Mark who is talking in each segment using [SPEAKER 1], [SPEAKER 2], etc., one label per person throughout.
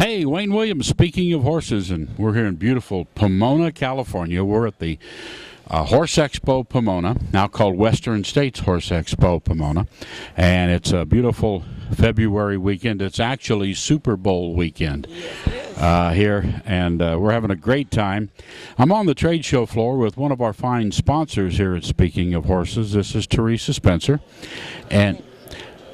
[SPEAKER 1] Hey, Wayne Williams, speaking of horses, and we're here in beautiful Pomona, California. We're at the Horse Expo Pomona, now called Western States Horse Expo Pomona, and it's a beautiful February weekend. It's actually Super Bowl weekend here, and we're having a great time. I'm on the trade show floor with one of our fine sponsors here at Speaking of Horses. This is Teresa Spencer, and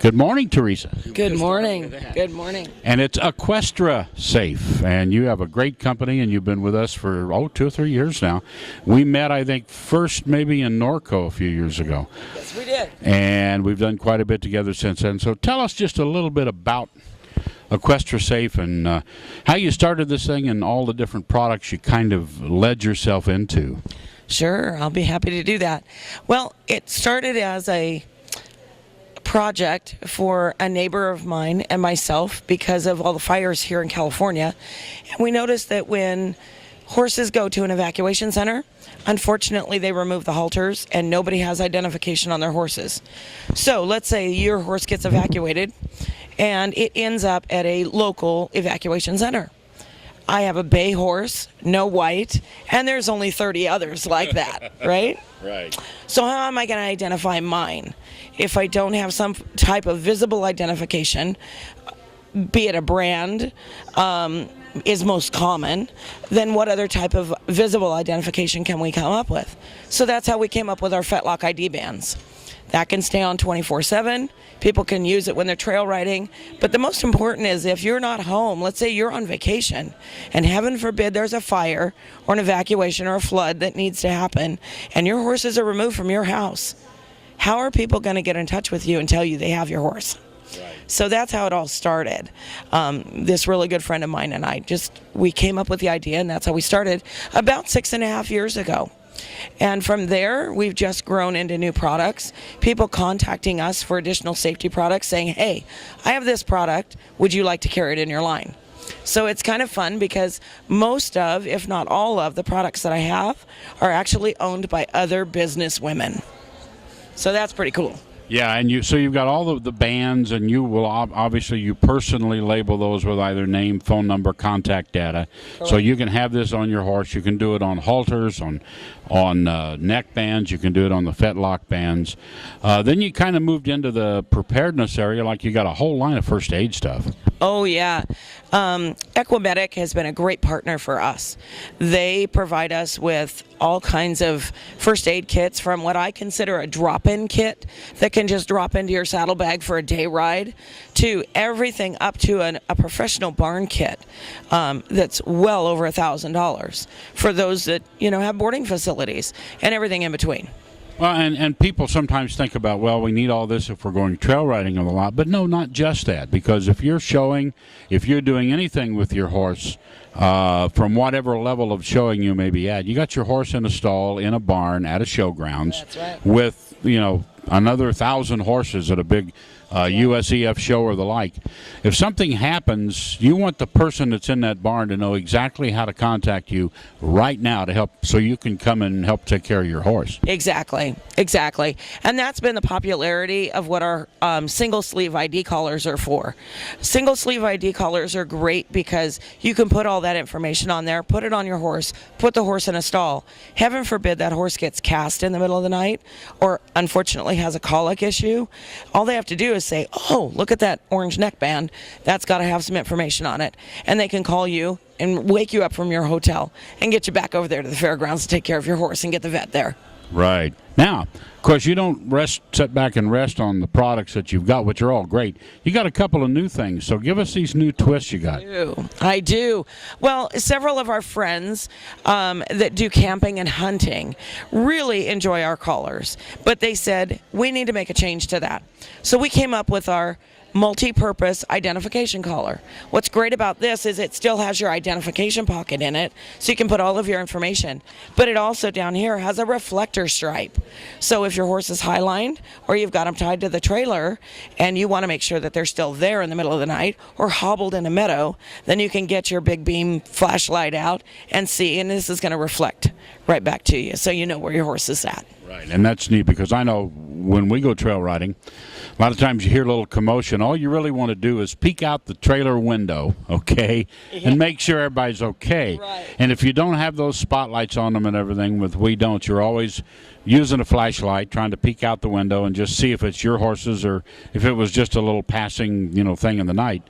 [SPEAKER 1] good morning, Teresa.
[SPEAKER 2] Good morning. Good morning.
[SPEAKER 1] And it's Equestrisafe, and you have a great company, and you've been with us for 2 or 3 years now. We met, I think, first maybe in Norco a few years ago.
[SPEAKER 2] Yes, we did.
[SPEAKER 1] And we've done quite a bit together since then. So tell us just a little bit about Equestrisafe and how you started this thing and all the different products you kind of led yourself into.
[SPEAKER 2] Sure, I'll be happy to do that. Well, it started as a project for a neighbor of mine and myself because of all the fires here in California. And we noticed that when horses go to an evacuation center, unfortunately they remove the halters and nobody has identification on their horses. So let's say your horse gets evacuated and it ends up at a local evacuation center. I have a bay horse, no white, and there's only 30 others like that, right?
[SPEAKER 1] Right.
[SPEAKER 2] So how am I going to identify mine? If I don't have some type of visible identification, be it a brand is most common, then what other type of visible identification can we come up with? So that's how we came up with our Fetlock ID bands. That can stay on 24/7. People can use it when they're trail riding. But the most important is if you're not home, let's say you're on vacation, and heaven forbid there's a fire or an evacuation or a flood that needs to happen, and your horses are removed from your house. How are people going to get in touch with you and tell you they have your horse? Right. So that's how it all started. This really good friend of mine and I we came up with the idea, and that's how we started about 6.5 years ago. And from there, we've just grown into new products. People contacting us for additional safety products saying, hey, I have this product. Would you like to carry it in your line? So it's kind of fun because most of, if not all of, the products that I have are actually owned by other business women. So that's pretty cool.
[SPEAKER 1] Yeah, and you've got all of the bands, and you will obviously you personally label those with either name, phone number, contact data. Correct. So you can have this on your horse. You can do it on halters, on neck bands. You can do it on the fetlock bands. Then you kind of moved into the preparedness area, like you got a whole line of first aid stuff.
[SPEAKER 2] Oh, yeah. Equimedic has been a great partner for us. They provide us with all kinds of first aid kits, from what I consider a drop-in kit that can just drop into your saddlebag for a day ride, to everything up to a professional barn kit that's well over $1,000 for those that have boarding facilities and everything in between.
[SPEAKER 1] Well, and people sometimes think about, well, we need all this if we're going trail riding a lot. But no, not just that. Because if you're doing anything with your horse, from whatever level of showing you may be at, you got your horse in a stall, in a barn, at a showgrounds.
[SPEAKER 2] That's right.
[SPEAKER 1] With, another 1,000 horses at a big USEF show or the like. If something happens, you want the person that's in that barn to know exactly how to contact you right now to help, so you can come and help take care of your horse.
[SPEAKER 2] Exactly. And that's been the popularity of what our single sleeve ID collars are for. Single sleeve ID collars are great because you can put all that information on there, put it on your horse, put the horse in a stall. Heaven forbid that horse gets cast in the middle of the night or unfortunately has a colic issue. All they have to do is say, oh, look at that orange neckband. That's got to have some information on it. And they can call you and wake you up from your hotel and get you back over there to the fairgrounds to take care of your horse and get the vet there.
[SPEAKER 1] Right. Now, of course, you don't sit back and rest on the products that you've got, which are all great. You got a couple of new things, so give us these new twists you got.
[SPEAKER 2] I do. Well, several of our friends that do camping and hunting really enjoy our collars, but they said, we need to make a change to that. So we came up with our multi-purpose identification collar. What's great about this is it still has your identification pocket in it, so you can put all of your information, but it also down here has a reflector stripe. So if your horse is highlined or you've got them tied to the trailer and you want to make sure that they're still there in the middle of the night or hobbled in a meadow, then you can get your big beam flashlight out and see, and this is going to reflect right back to you so you know where your horse is at.
[SPEAKER 1] Right, and that's neat because I know when we go trail riding, a lot of times you hear a little commotion. All you really want to do is peek out the trailer window, okay, and make sure everybody's okay.
[SPEAKER 2] Right.
[SPEAKER 1] And if you don't have those spotlights on them and everything, with We Don't, you're always using a flashlight, trying to peek out the window and just see if it's your horses or if it was just a little passing, thing in the night.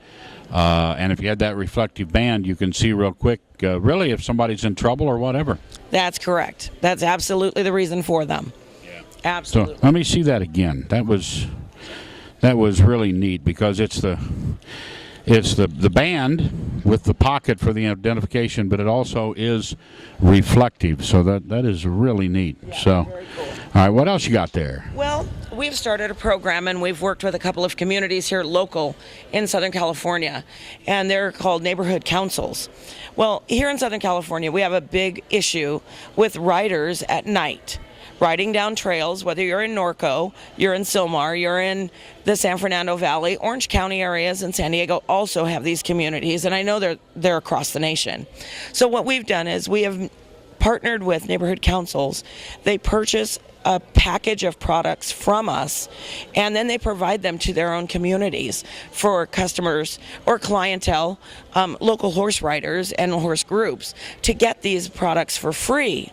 [SPEAKER 1] And if you had that reflective band, you can see real quick, really, if somebody's in trouble or whatever.
[SPEAKER 2] That's correct. That's absolutely the reason for them.
[SPEAKER 1] Yeah.
[SPEAKER 2] Absolutely.
[SPEAKER 1] So let me see that again. That was really neat because it's the band with the pocket for the identification, but it also is reflective. So that is really neat.
[SPEAKER 2] Yeah,
[SPEAKER 1] so,
[SPEAKER 2] very cool.
[SPEAKER 1] All right, what else you got there?
[SPEAKER 2] Well, we've started a program and we've worked with a couple of communities here local in Southern California, and they're called neighborhood councils. Well, here in Southern California, we have a big issue with riders at night. Riding down trails, whether you're in Norco, you're in Silmar, you're in the San Fernando Valley, Orange County areas, and San Diego also have these communities, and I know they're across the nation. So what we've done is we have partnered with neighborhood councils. They purchase a package of products from us, and then they provide them to their own communities for customers or clientele, local horse riders and horse groups, to get these products for free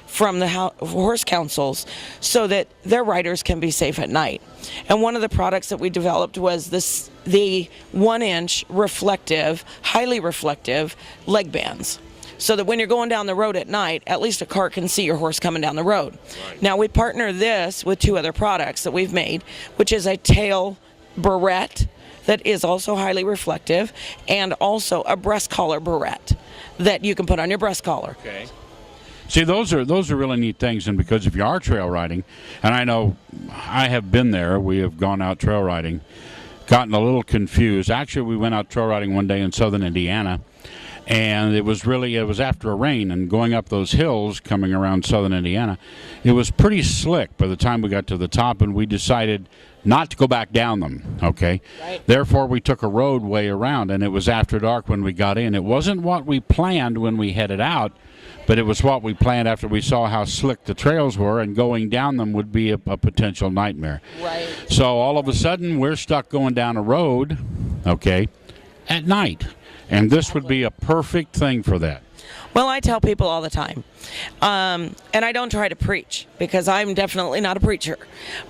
[SPEAKER 2] from the horse councils so that their riders can be safe at night. And one of the products that we developed was the 1-inch reflective, highly reflective leg bands, so that when you're going down the road at night, at least a car can see your horse coming down the road. Right. Now, we partner this with 2 other products that we've made, which is a tail barrette that is also highly reflective, and also a breast collar barrette that you can put on your breast collar.
[SPEAKER 1] Okay. See, those are really neat things, and because if you are trail riding, and I know I have been there, we have gone out trail riding, gotten a little confused. Actually, we went out trail riding one day in southern Indiana, and it was after a rain, and going up those hills coming around southern Indiana, it was pretty slick by the time we got to the top, and we decided not to go back down them, okay?
[SPEAKER 2] Right.
[SPEAKER 1] Therefore, we took a roadway around, and it was after dark when we got in. It wasn't what we planned when we headed out, but it was what we planned after we saw how slick the trails were, and going down them would be a potential nightmare.
[SPEAKER 2] Right.
[SPEAKER 1] So all of a sudden, we're stuck going down a road, okay, at night. And this would be a perfect thing for that.
[SPEAKER 2] Well, I tell people all the time, and I don't try to preach because I'm definitely not a preacher,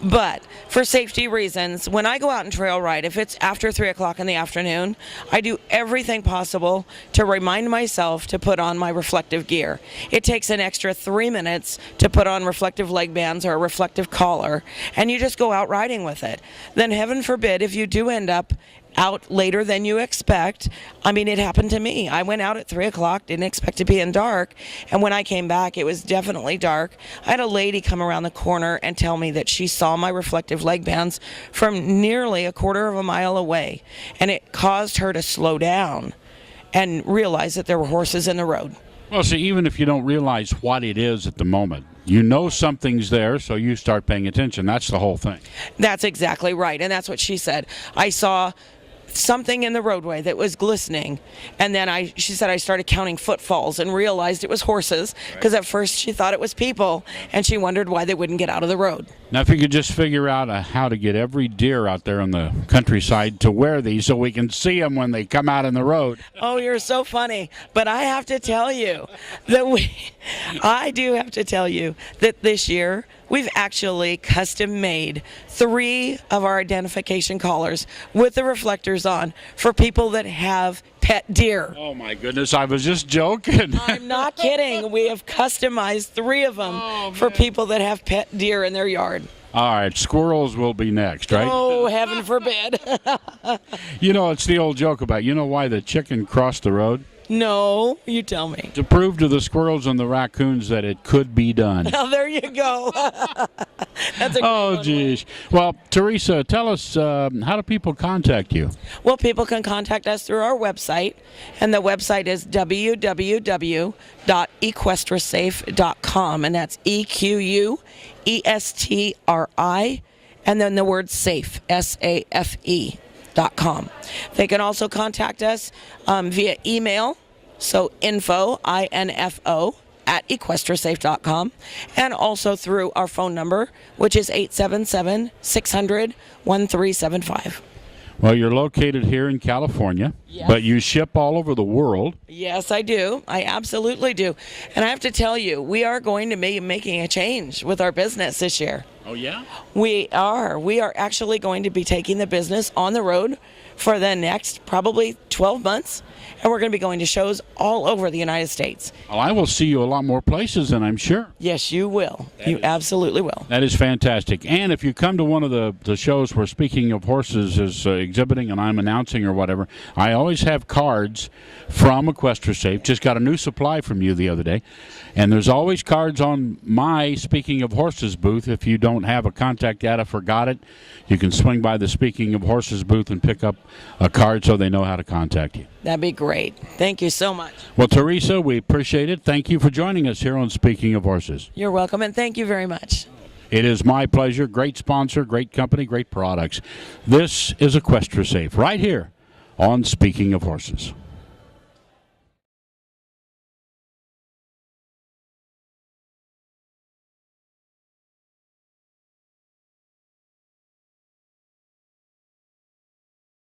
[SPEAKER 2] but for safety reasons, when I go out and trail ride, if it's after 3 o'clock in the afternoon, I do everything possible to remind myself to put on my reflective gear. It takes an extra 3 minutes to put on reflective leg bands or a reflective collar, and you just go out riding with it. Then heaven forbid if you do end up out later than you expect. I mean, it happened to me. I went out at 3 o'clock, didn't expect to be in dark, and when I came back, it was definitely dark. I had a lady come around the corner and tell me that she saw my reflective leg bands from nearly a quarter of a mile away, and it caused her to slow down and realize that there were horses in the road.
[SPEAKER 1] Well, see, even if you don't realize what it is at the moment, you know something's there, so you start paying attention. That's the whole thing.
[SPEAKER 2] That's exactly right, and that's what she said. I saw something in the roadway that was glistening, and then she said I started counting footfalls and realized it was horses, because at first she thought it was people, and she wondered why they wouldn't get out of the road.
[SPEAKER 1] Now, if you could just figure out how to get every deer out there on the countryside to wear these so we can see them when they come out in the road.
[SPEAKER 2] Oh, you're so funny. But I have to tell you that this year we've actually custom made 3 of our identification collars with the reflectors on for people that have pet deer.
[SPEAKER 1] Oh my goodness, I was just joking.
[SPEAKER 2] I'm not kidding. We have customized 3 of them for people that have pet deer in their yard.
[SPEAKER 1] All right, squirrels will be next, right?
[SPEAKER 2] Oh, heaven forbid.
[SPEAKER 1] You know, it's the old joke about, you know why the chicken crossed the road?
[SPEAKER 2] No, you tell me.
[SPEAKER 1] To prove to the squirrels and the raccoons that it could be done.
[SPEAKER 2] Oh, there you go. That's a great one.
[SPEAKER 1] Geez. Well, Teresa, tell us, how do people contact you?
[SPEAKER 2] Well, people can contact us through our website, and the website is www.equestrisafe.com, and that's EQUESTRI, and then the word safe, SAFE.com. They can also contact us via email, so info, at equestrisafe.com, and also through our phone number, which is 877-600-1375.
[SPEAKER 1] Well, you're located here in California,
[SPEAKER 2] Yes.
[SPEAKER 1] but you ship all over the world.
[SPEAKER 2] Yes, I do. I absolutely do. And I have to tell you, we are going to be making a change with our business this year.
[SPEAKER 1] Oh, yeah?
[SPEAKER 2] We are. We are actually going to be taking the business on the road for the next probably 12 months. And we're going to be going to shows all over the United States.
[SPEAKER 1] Well, I will see you a lot more places than I'm sure.
[SPEAKER 2] Yes, you will. You absolutely will.
[SPEAKER 1] That is fantastic. And if you come to one of the shows where Speaking of Horses is exhibiting and I'm announcing or whatever, I always have cards from Equestrisafe. Just got a new supply from you the other day. And there's always cards on my Speaking of Horses booth. If you don't have a contact data, forgot it, you can swing by the Speaking of Horses booth and pick up a card so they know how to contact you.
[SPEAKER 2] That'd be great. Thank you so much.
[SPEAKER 1] Well, Teresa, we appreciate it. Thank you for joining us here on Speaking of Horses.
[SPEAKER 2] You're welcome, and thank you very much.
[SPEAKER 1] It is my pleasure. Great sponsor, great company, great products. This is Equestrisafe right here on Speaking of Horses.